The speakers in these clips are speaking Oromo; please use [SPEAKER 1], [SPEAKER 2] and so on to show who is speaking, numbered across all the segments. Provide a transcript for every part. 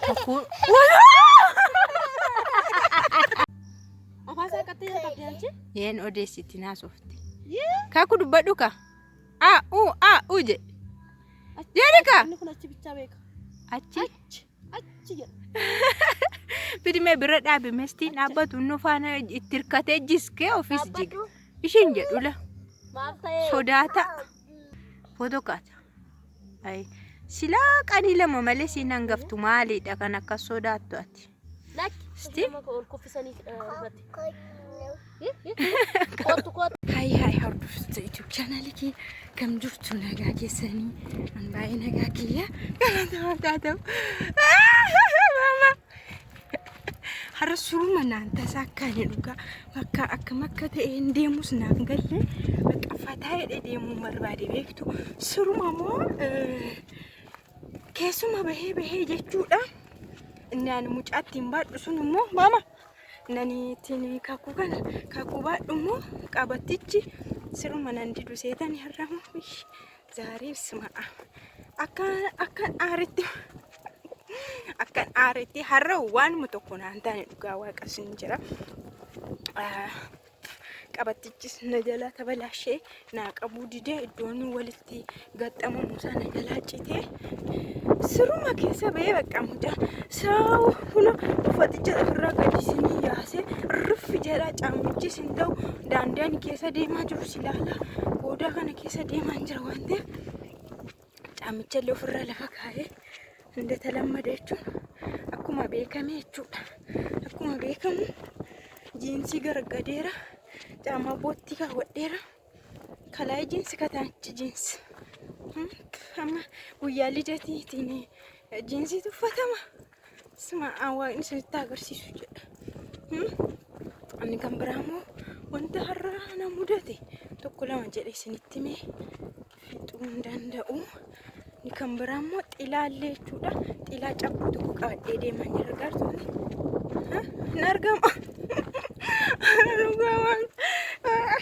[SPEAKER 1] Tokko
[SPEAKER 2] Afasa katee taphiyalchi.
[SPEAKER 1] yeen odeessiti naasofti. Kaku dubbadhu ka. Uje. Jerika.
[SPEAKER 2] Inni kun achi bichaa beeka.
[SPEAKER 1] Achi.
[SPEAKER 2] Achi jedha.
[SPEAKER 1] Fidime bira dhaabe mestiin dhaabbatu nu faana itti hirkatee jiskee ofiis jiga. Ishiin jedhula.
[SPEAKER 2] Maal ta'ee?
[SPEAKER 1] Sodaata. Fotokaata. Ay. Silaa qanii lama malee siin hangaftu maaliidha kan akka sodaattu ati.
[SPEAKER 2] Sti? Ol kuffisanii irratti. Kootu.
[SPEAKER 1] Hai hordoftoota YouTube channel kee kam jirtu nagaa keessanii an baay'ee nagaa kiyya kana taatau mama har'a suruma naan tasaa akkanii dhugaa bakka akkam akka ta'e deemus naan galle bakka fataa'ee deemuu barbaade beektu suruma moo keessuma bahee jechuudha inni ani mucaattiin baadhu sun immoo mama nani tini kaku baadhu immoo qabattichi siruma nan didu seetani har'amu zaariif simaa akkan aaretti har'a waanuma tokko naan taane dhugaa waaqasin jira qabattichis na jala tabalaashee naa qabuu didee iddoon walitti gaxxamamu sana jalaa citee siruma keessa ba'ee bakka mucaa saawwa kuna uffaticha ofirraa gadhiisanii yaasee ruffi jedha caamichis hin ta'u daandaan keessa deemaa jiru silaala boodaa kana keessa deemaa jira waan ta'eef caamicha illee ofirraa lafa kaa'ee hunda talammada jechuun akkuma beekame jechuudha. Akkuma beekamu jiinsii gargadeera caama bootti kaawwadheera kalaa jiinsi kataanchi jiinsi amma guyyaa lidatiitiin jiinsiitu uffatama sima waan isinitti agarsiisu jedha. Ani kan biraamoo wanta har'a na mudate tokko lama jedhe isinitti mee fixuu hin danda'u. Ni kan biraamoo xilaallee jechuudha. Xilaa cabbu tokko qabadhee deemaa jira gartuuni. Hin argama. Dhugaawwan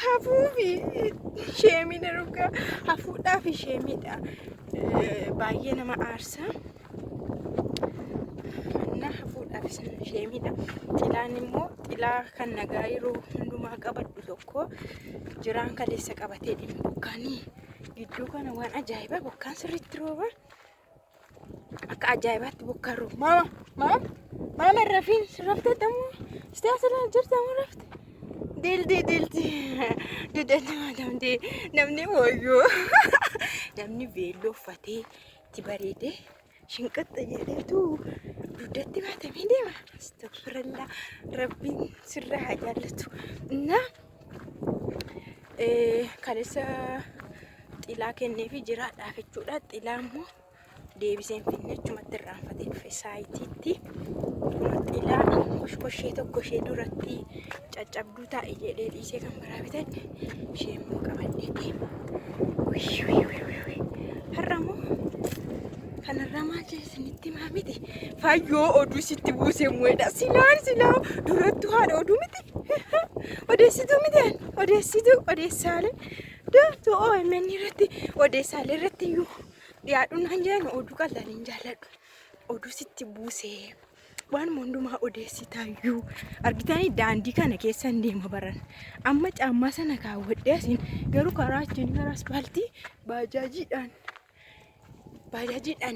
[SPEAKER 1] hafuufi sheemidha dhugaa hafuudhaafi sheemidha baay'ee nama aarsa. Na hafuudhaaf sheemidha. Xilaan immoo xilaa kan nagaa yeroo hundumaa qabadhu tokko jiraan kaleessa qabatee dhimma bokkaanii gidduu kana waan ajaa'ibaa bokkaan sirriitti rooba akka ajaa'ibaatti bokkaan rooba. Mama rafiin raftee tamu siyaasa jirtamu rafte. Dilti dudatti maadamtee namni wayyoo namni veelloo uffatee itti bareedee shinqaxxa jedheetu dudatti baatamee deema. Astagfirullah rabbiin sirraa haa jaallatu. Na kaleessa xilaa kenneefi jiraadhaaf jechuudha. Xilaa immoo deebiseen finne achumatti irraanfatee dhufe saayitiitti. Xilaa koshkoshee tokko ishee duratti caccabduu taa'e jedhee dhiisee kan biraa bitadhe ishee immoo qabadhee deema. Har'a immoo kanarraa maal isinitti himaa miti fayyoo oduu sitti buusee mu'eedha. Silaa durattu haadha oduu miti odeessituu miti odeessaalee daftuu OMN irratti odeessaalee irratti iyyuu dhiyaadhuun han jedhan oduu qal'aniin jaalladhu. Oduu sitti buusee waan hundumaa odeessitaayyuu argitanii daandii kana keessan deema baran amma caammaa sana kaawwadhee asiin garuu karaa achiin gara asfaaltii baajajiidhaan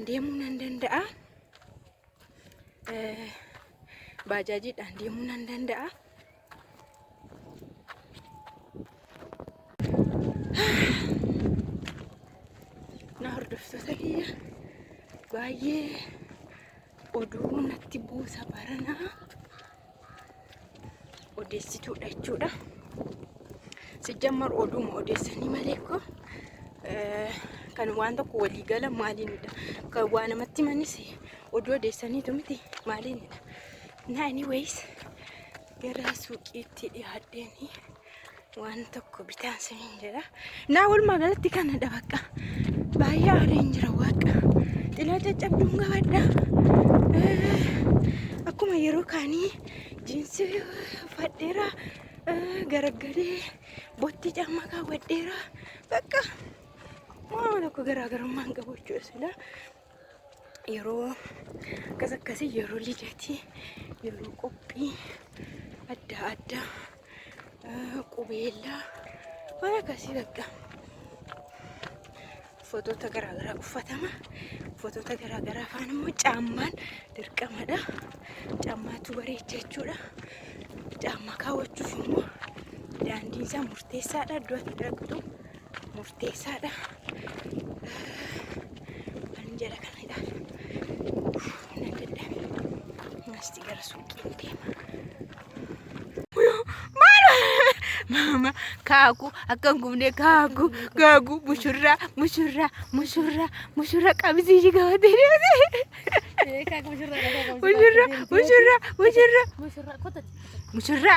[SPEAKER 1] deemuu nan danda'a. Baajajiidhaan deemuu nan danda'a. Na hordoftoota kiyya baay'ee oduu natti buusa baranaa odeessituudha jechuudha. Sijjammar oduuma odeessanii malee ko kan waan tokko walii gala maaliinidha. Kan waan namatti manis oduu odeessaniitu miti maaliinidha. Na anyways gara suuqiitti dhiyaadheeni waan tokko bitaan siniin jedha. Naa walumaa galatti kanadha bakka baay'ee aareen jira waaqa. Xilaa caccabduun gabadha. Akkuma yeroo kaanii jiinsii uffadheera garagalee botti caammaa kaawwadheera bakka waan tokko garaagarummaan qabu jechuudha. yeroo akkasii yeroo lidatii yeroo qophii adda addaa qubeellaa waan akkasii bakka fotoota garaagaraa uffatama. Fotoota garaagaraa afaan immoo caammaan dirqamadha. Caammaatu bareecha jechuudha. Caamma kaawwachuuf immoo daandiin isaa murteessaadha. Iddoo ati dhaqxu murteessaadha. Waan jala kana ilaala. Nan dadhabe. Masti gara suuqiin deema. Mama kaku akan gumne kaku musyurra qabisi juga hote musyurra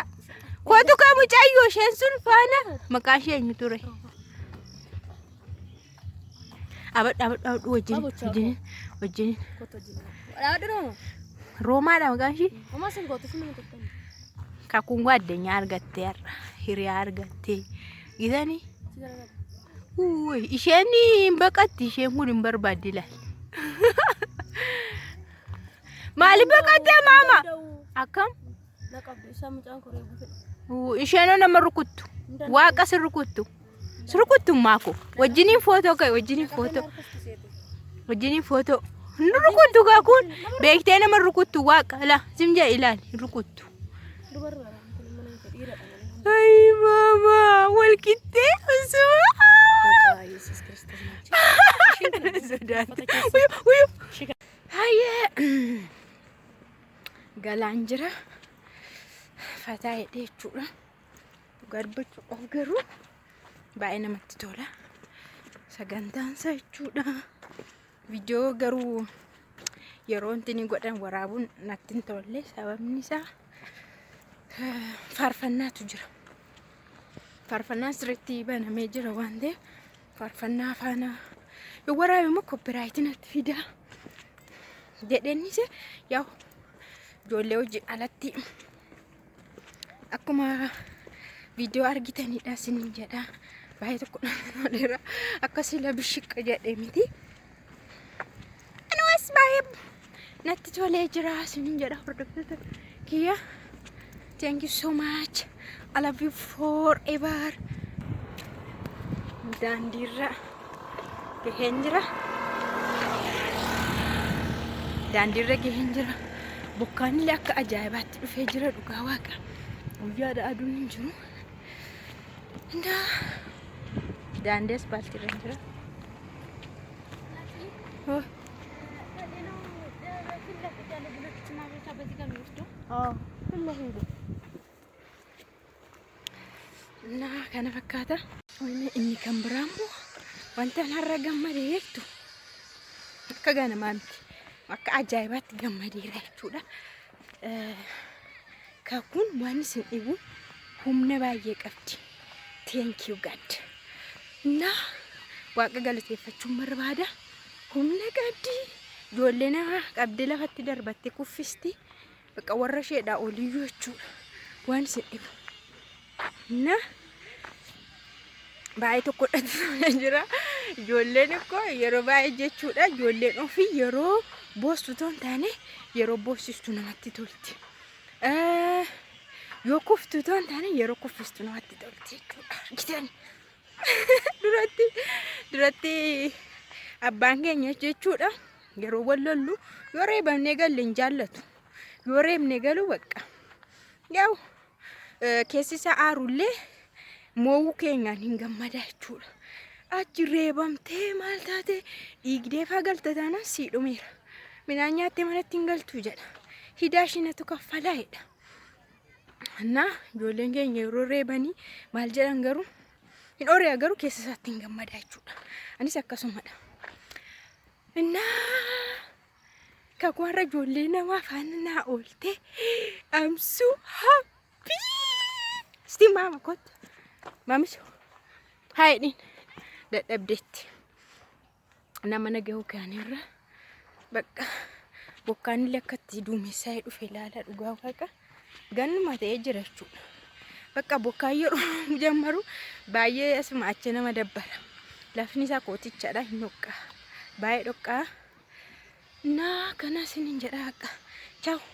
[SPEAKER 1] kotu kamu cayo shensun fana makasih yang ture abad wajin Roma ada makasih kakung adanya argatte hiriyaa argatte gidani isheni baqatti isheen kun hin barbaaddi laal maali baqatte mama akkam isheenoo nama rukuttu waaqa sirrukuttu maako wajjiniin footoo ka'e wajjiniin footoo rukuttu kaakun beektee nama rukuttu waaqa la simja ilaali rukuttu ay mama walkitte usuma Yesus Kristus haye galanjira fataa hidhee jechuudha. Garbachuudhaaf garuu baay'ee namatti tola sagantaansa jechuudha. Viidiyoo garuu yeroo inni godhan waraabuun natti hin tolle sababni isaa faarfannaatu jira. Faarfannaan sirriitti banamee jira waan ta'eef faarfannaa faana yoo waraabe immoo koopiraayitii natti fida jedheenis yaa ijoollee hojii alatti akkuma viidiyoo argitanidha sinin jedha baay'ee tokko nama akkasii labishiqa jedhee miti anuus baay'ee natti tolee jira sinin jedha hordoftoota kiyya. Thank you so much. I love you forever. Daandiirra gaheen jira. Bokkaan illee akka ajaa'ibaatti dhufee jira dhugaa waaqa. Guyyaadha aduun hin jiru. Daandii aspaaltiirra hin jira. Nah, kana fakkaata. Inni kan biraamu wanta narra gammadee jechuudha. Akka ganamaa miti. Akka ajaa'ibaatti gammadeera jechuudha. Kakuun waan isin dhibu humna baay'ee qabdi. Thank you God. Nah, waaqa galateeffachuun barbaada. Humna qabdi. Ijoollee nama qabdi lafatti darbatte kuffisti. Bakka warra isheedhaa oliyyuu jechuudha. Waan isin dhibu. Nah, baay'ee tokko dhatti jira. Ijoolleen akkoo yeroo baay'ee jechuudha. Ijoolleen ofii yeroo boossu toon taane yeroo boossistu namatti tolti. Yoo kuftu toon taane yeroo kuffistu namatti tolti jechuudha. Argitan duratti abbaan keenya jechuudha. Yeroo wal lollu yoo reebamnee galle hin jaallatu. Yoo reebnee galu bakka yaa'u keessi isaa aarullee mo'uu keenyaan hin gammadaa jechuudha. Achi reebamtee maal taate dhiigdee faagalta taanaan sii dhumeera. Midhaan nyaattee manatti hin galtu jedha. Hidaa ishiinatu kaffalaa jedha. Naa ijoolleen keenya yeroo reebanii maal jedhan garuu hin ooriyaa garuu keessa isaatti hin gammadaa jechuudha. Anis akkasumadha. Naa kakwaarra ijoollee namaa faana naa oolte I'm so happy. Sti mama kot. Mamisu. Haidin. Dadhabdeetti. Nama nagahu kaanirra bakka bokkaan illee akkatti duumessaa dhufe ilaala dhugaa waaqa. Ganuma ta'ee jira jechuudha. Bakka bokkaan yeroo jammaru baay'ee asuma achi nama dabbara. Lafni isaa kootichaadha hin dhoqqaa. Baay'ee dhoqqaa. Na kana sinin jedha akka. Ciao.